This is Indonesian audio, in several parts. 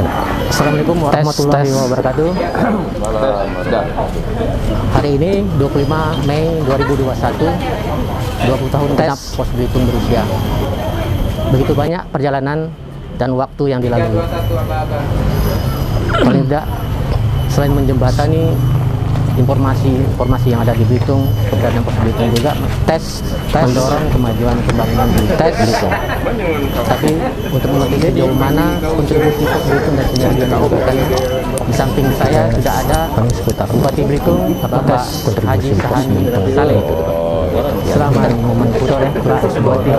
Assalamualaikum warahmatullahi wabarakatuh. Hari ini 25 Mei 2021, 20 tahun tes Pos Belitung berusia. Begitu banyak perjalanan dan waktu yang dilalui. Paling tidak, selain menjembatani informasi yang ada di Belitung, keberadaan Pos Belitung juga tes mendorong kemajuan pembangunan di Belitung. Tapi untuk mengerti sejauh mana kontribusi Pos Belitung dan sinergi yang dilakukan, di samping saya sudah ada Bupati Belitung, Bapak Haji Sahani Saleh. Selamat momen sore Pak Bupati.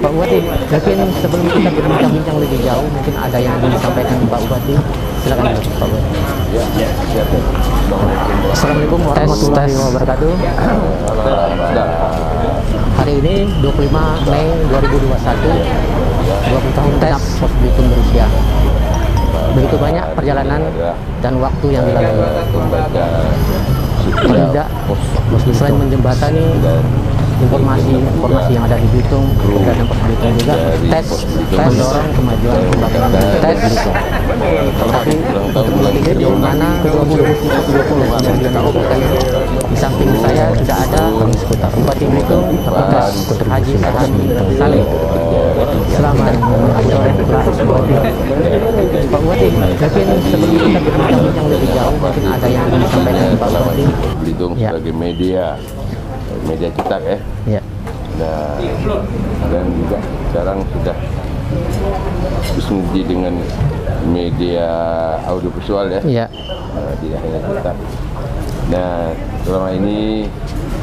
Pak Bupati, mungkin sebelum kita berbincang-bincang lebih jauh, mungkin ada yang ingin disampaikan Pak Bupati. Silakan Pak Bupati. Assalamualaikum warahmatullahi wabarakatuh. Hari ini 25 Mei 2021, 20 tahun tes Pos Belitung berusia. Begitu banyak perjalanan dan waktu yang dilalui. Paling tidak, selain menjembatani informasi yang ada di Belitung, keberadaan Pos Belitung juga tes mendorong kemajuan pembangunan Belitung. Tapi untuk mengerti sejauh mana kontribusi Pos Belitung yang dilakukan, di samping saya sudah ada Bupati Belitung, Bapak Haji Sahani Saleh. Selamat sore Pak Bupati. Pak Bupati, mungkin sebelum kita berbincang-bincang lebih jauh, mungkin ada yang ingin disampaikan Pak Bupati. Belitung sebagai media cetak ya. Nah, dan juga sekarang sudah bersinergi dengan media audiovisual ya. Tidak hanya cetak. Nah, selama ini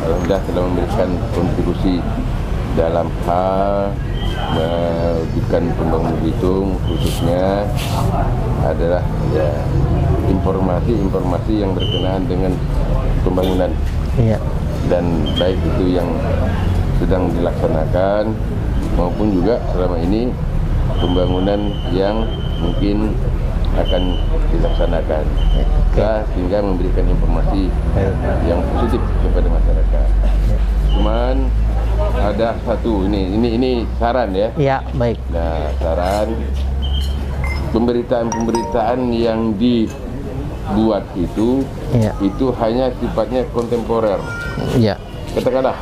alhamdulillah telah memberikan kontribusi dalam hal mewujudkan pembangunan Belitung, khususnya adalah informasi yang berkenaan dengan pembangunan. Dan baik itu yang sedang dilaksanakan maupun juga selama ini pembangunan yang mungkin akan dilaksanakan, sehingga memberikan informasi yang positif kepada masyarakat. Cuman ada satu, ini saran ya. Iya, baik. Nah, saran pemberitaan yang dibuat itu hanya sifatnya kontemporer. Iya. Katakanlah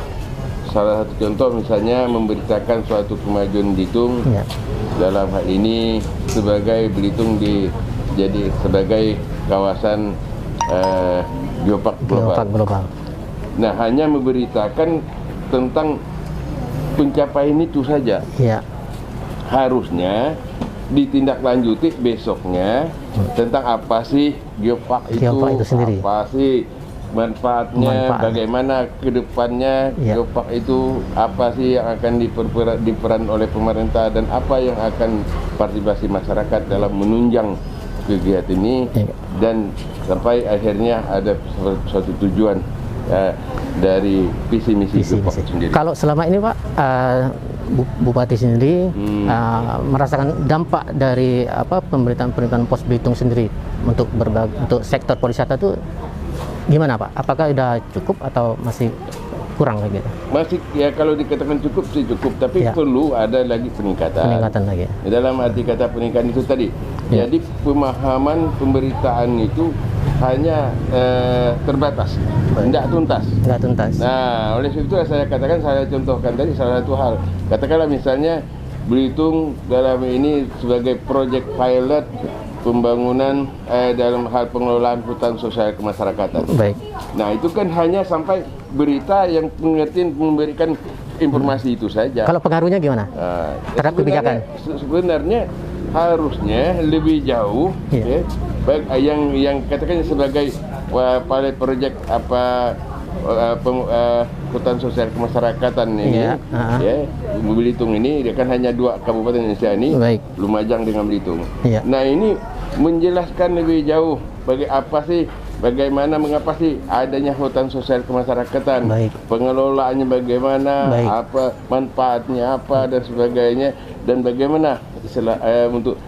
salah satu contoh misalnya memberitakan suatu kemajuan Belitung. Dalam hal ini sebagai Belitung jadi sebagai kawasan geopark global. Nah, hanya memberitakan tentang pencapaian itu saja. Harusnya ditindaklanjuti besoknya tentang apa sih geopark itu sendiri, apa sih manfaatnya, bagaimana kedepannya geopark itu, apa sih yang akan diperan oleh pemerintah, dan apa yang akan partisipasi masyarakat dalam menunjang kegiatan ini, dan sampai akhirnya ada suatu tujuan dari visi misi geopark sendiri. Kalau selama ini Pak, Bupati sendiri merasakan dampak dari pemerintahan Pos Belitung sendiri untuk sektor pariwisata itu gimana Pak? Apakah sudah cukup atau masih kurang lagi? Masih ya, kalau dikatakan cukup sih cukup, tapi perlu ada lagi peningkatan lagi. Dalam arti kata peningkatan itu tadi, jadi pemahaman pemberitaan itu hanya terbatas, tidak tuntas. Nah, oleh sebab itu saya katakan, saya contohkan tadi salah satu hal. Katakanlah misalnya Belitung dalam ini sebagai proyek pilot pembangunan dalam hal pengelolaan hutan sosial kemasyarakatan. Baik. Nah, itu kan hanya sampai berita yang memberikan informasi itu saja. Kalau pengaruhnya gimana? Terhadap kebijakan? Sebenarnya harusnya lebih jauh, baik yang katakan sebagai pilot project hutan sosial kemasyarakatan ini, Belitung ini dia kan hanya 2 kabupaten Indonesia ini, Lumajang dengan Belitung. Nah, ini menjelaskan lebih jauh bagaimana mengapa sih adanya hutan sosial kemasyarakatan, pengelolaannya bagaimana, apa manfaatnya apa dan sebagainya, dan bagaimana untuk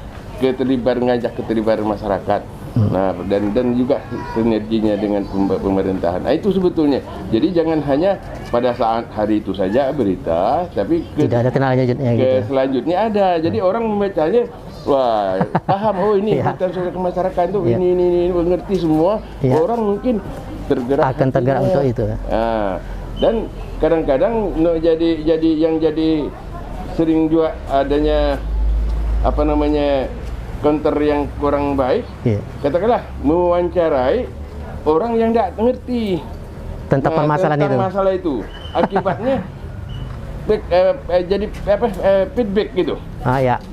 ngajak keterlibatan masyarakat. Nah, dan juga sinerginya dengan pemerintahan. Nah, itu sebetulnya. Jadi jangan hanya pada saat hari itu saja berita, tapi tidak ada tindak lanjutnya gitu. Selanjutnya ada. Jadi orang membacanya wah paham, oh ini hutan sosial kemasyarakatan tuh ini mengerti semua, orang mungkin tergerak, akan tergerak untuk itu. Dan kadang-kadang jadi sering juga adanya apa namanya counter yang kurang baik, katakanlah mewawancarai orang yang tidak mengerti tentang permasalahan masalah itu, akibatnya jadi feedback gitu.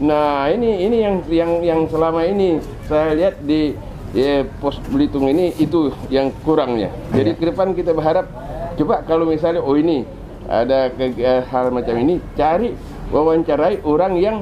Nah ini yang selama ini saya lihat di Pos Belitung ini, itu yang kurangnya. Jadi ke depan kita berharap coba kalau misalnya ini ada hal macam ini, cari wawancarai orang yang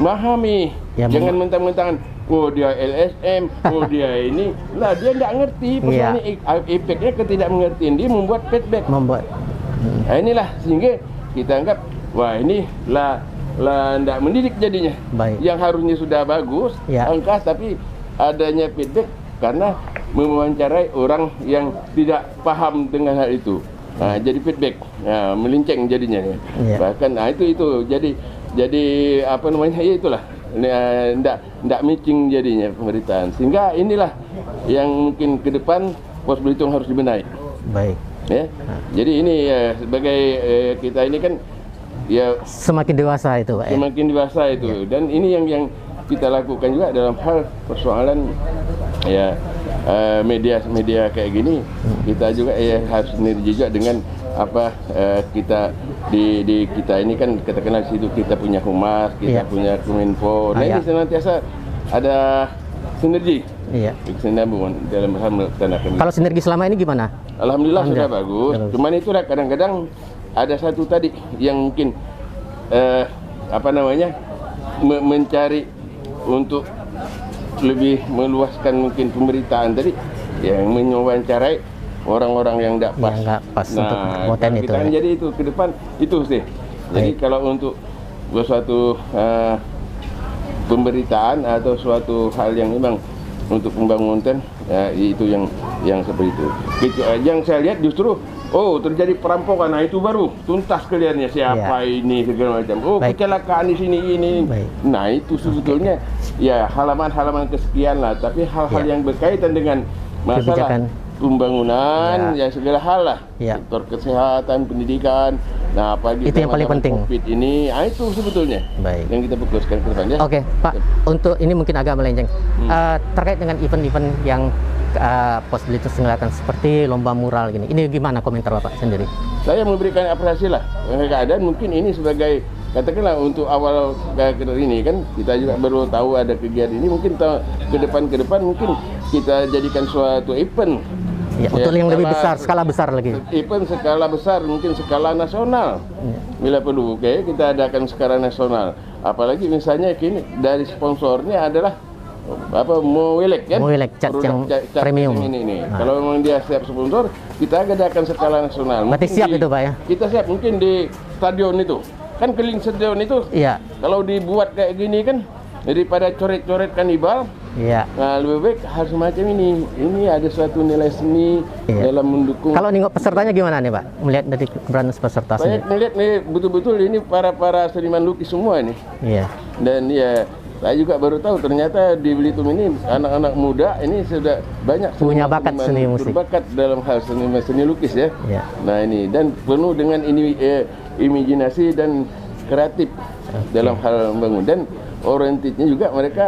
memahami, jangan mentang-mentang oh dia LSM, oh dia ini, lah dia tidak ngerti persoalan efeknya ketidakmengertian dia membuat feedback. Nah, inilah sehingga kita anggap wah ini lah tidak mendidik jadinya. Yang harusnya sudah bagus angka, tapi adanya feedback karena mewawancarai orang yang tidak paham dengan hal itu. Nah, jadi feedback, melinceng jadinya. Bahkan itu jadi apa namanya, ya itulah tidak matching jadinya pemberitaan. Sehingga inilah yang mungkin ke depan Pos Belitung harus dibenahi. Jadi ini sebagai kita ini kan semakin dewasa itu, Pak. Semakin dewasa itu. Dan ini yang kita lakukan juga dalam hal persoalan media kayak gini. Kita juga harus sinergi juga dengan apa kita di kita ini kan katakanlah di situ kita punya humas, kita punya Kominfo. Nah ini senantiasa ada sinergi. Kesinambungan dalam hal melaksanakan. Kalau sinergi selama ini gimana? Alhamdulillah sudah bagus. Cuman itulah kadang-kadang ada satu tadi yang mungkin apa namanya mencari untuk lebih meluaskan mungkin pemberitaan tadi yang mewawancarai orang-orang yang tidak pas, untuk konten itu. Kita jadi itu ke depan itu sih. Jadi kalau untuk suatu pemberitaan atau suatu hal yang memang untuk membangun konten, itu yang seperti itu. Yang saya lihat justru terjadi perampokan, nah itu baru tuntas kaliannya siapa ini segala macam. Kecelakaan di sini ini. Nah itu sebetulnya halaman-halaman kesekian lah, tapi hal-hal yang berkaitan dengan masalah pembangunan segala hal lah, sektor kesehatan, pendidikan. Nah apalagi itu yang paling penting. COVID ini, itu sebetulnya yang kita fokuskan ke depan. Oke, Pak. Untuk ini mungkin agak melenceng terkait dengan event-event yang Pos Belitung selenggarakan seperti lomba mural gini. Ini gimana komentar Bapak sendiri? Saya memberikan apresiasi lah. Keadaan mungkin ini sebagai katakanlah untuk awal ini kan kita juga baru tahu ada kegiatan ini, mungkin ke depan mungkin kita jadikan suatu event untuk yang lebih besar, skala besar lagi. Event skala besar, mungkin skala nasional. Bila perlu, kita adakan skala nasional. Apalagi misalnya kini dari sponsornya adalah Mowelek kan? Mowelek cat yang premium ini. Kalau memang dia siap sponsor, kita adakan skala nasional. Berarti siap itu, Pak ya? Kita siap, mungkin di stadion itu. Kan keliling stadion itu. Kalau dibuat kayak gini kan daripada coret-coret kanibal. Nah, lebih baik harus macam ini. Ini ada suatu nilai seni dalam mendukung. Kalau nengok pesertanya gimana nih, Pak? Melihat dari keberadaan peserta sendiri. Melihat nih betul-betul ini para seniman lukis semua nih. Dan saya juga baru tahu ternyata di Belitung ini anak-anak muda ini sudah banyak punya bakat seni musik, berbakat dalam hal seni lukis ya. Nah ini dan penuh dengan imajinasi dan kreatif dalam hal membangun, dan orientednya juga mereka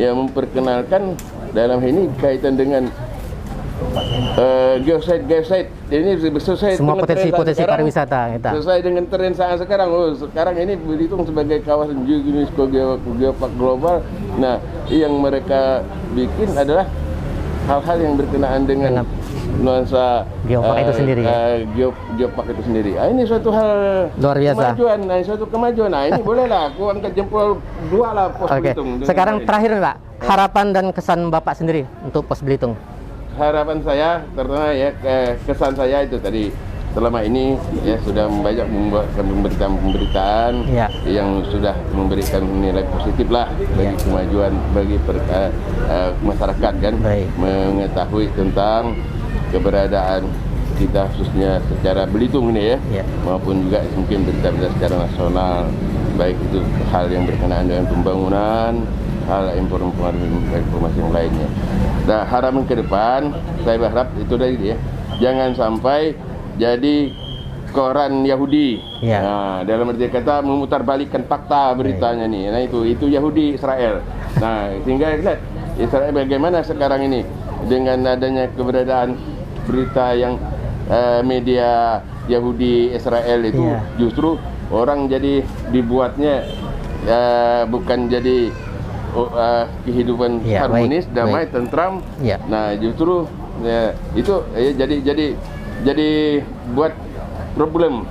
memperkenalkan dalam ini kaitan dengan geosite ini selesai semua potensi pariwisata kita. Selesai dengan tren saat sekarang. Sekarang ini Belitung sebagai kawasan UNESCO Geopark Global. Nah, yang mereka bikin adalah hal-hal yang berkenaan dengan nuansa Geopark itu sendiri. Geopark itu sendiri. Ini suatu hal luar biasa. Kemajuan. Nah, suatu kemajuan. Nah, ini bolehlah aku angkat jempol 2 lah Pos Belitung. Sekarang terakhir, Pak, harapan dan kesan Bapak sendiri untuk Pos Belitung. Harapan saya, terutama kesan saya itu tadi selama ini sudah banyak membuat pemberitaan yang sudah memberikan nilai positif lah bagi kemajuan bagi masyarakat kan, mengetahui tentang keberadaan kita khususnya secara Belitung ini maupun juga mungkin berita-berita secara nasional, baik itu hal yang berkenaan dengan pembangunan hal informasi yang lainnya. Nah, harapan ke depan saya berharap itu tadi ya, jangan sampai jadi koran Yahudi. Nah, dalam arti kata memutarbalikkan fakta beritanya nih. Nah, itu Yahudi Israel. Nah, sehingga lihat Israel bagaimana sekarang ini dengan adanya keberadaan berita yang media Yahudi Israel itu justru orang jadi dibuatnya bukan jadi kehidupan harmonis, damai, tentram. Nah, justru itu jadi buat problem.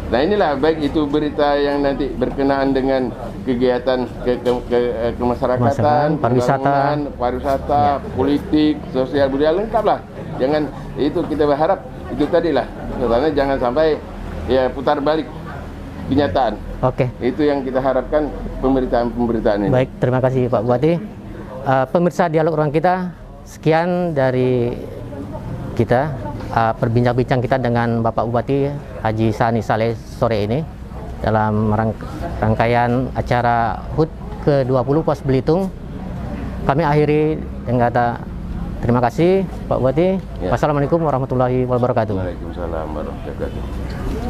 Nah, inilah baik itu berita yang nanti berkenaan dengan kegiatan kemasyarakatan, pariwisata, politik, sosial budaya, lengkap lah. Jangan itu, kita berharap itu tadilah, karena jangan sampai ya putar balik kenyataan. Itu yang kita harapkan pemberitaan ini. Baik, terima kasih Pak Bupati. Pemirsa Dialog Ruang Kita, sekian dari kita perbincang-bincang kita dengan Bapak Bupati Haji Sani Saleh sore ini dalam rangkaian acara HUT ke-20 Pos Belitung. Kami akhiri dengan kata terima kasih Pak Bupati. Wassalamualaikum warahmatullahi wabarakatuh. Waalaikumsalam warahmatullahi wabarakatuh.